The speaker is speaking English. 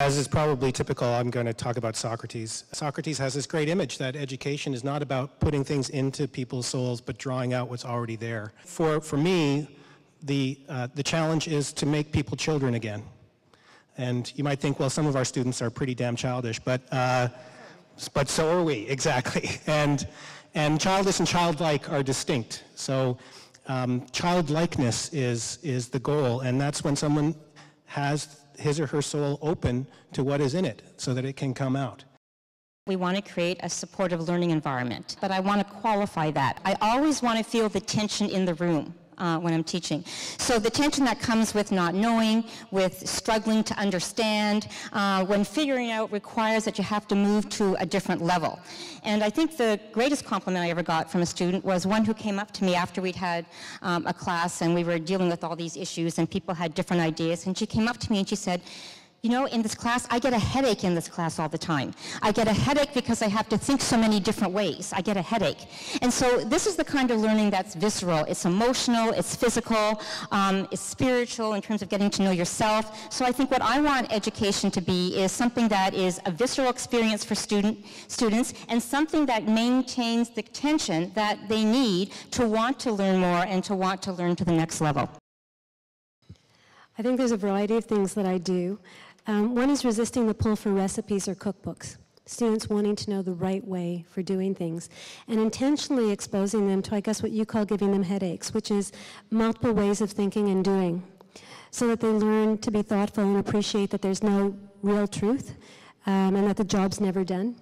As is probably typical, I'm going to talk about Socrates. Socrates has this great image that education is not about putting things into people's souls, but drawing out what's already there. For me, the challenge is to make people children again. And you might think, well, some of our students are pretty damn childish, but so are we, exactly. And childish and childlike are distinct. So childlikeness is the goal, and that's when someone has his or her soul open to what is in it so that it can come out. We want to create a supportive learning environment, but I want to qualify that. I always want to feel the tension in the room when I'm teaching. So the tension that comes with not knowing, with struggling to understand, when figuring out requires that you have to move to a different level. And I think the greatest compliment I ever got from a student was one who came up to me after we'd had a class and we were dealing with all these issues and people had different ideas, and she came up to me and she said, you know, in this class, I get a headache in this class all the time. I get a headache because I have to think so many different ways. I get a headache. And so this is the kind of learning that's visceral. It's emotional, it's physical, it's spiritual in terms of getting to know yourself. So I think what I want education to be is something that is a visceral experience for students and something that maintains the tension that they need to want to learn more and to want to learn to the next level. I think there's a variety of things that I do. One is resisting the pull for recipes or cookbooks. Students wanting to know the right way for doing things, and intentionally exposing them to, I guess, what you call giving them headaches, which is multiple ways of thinking and doing, so that they learn to be thoughtful and appreciate that there's no real truth, and that the job's never done.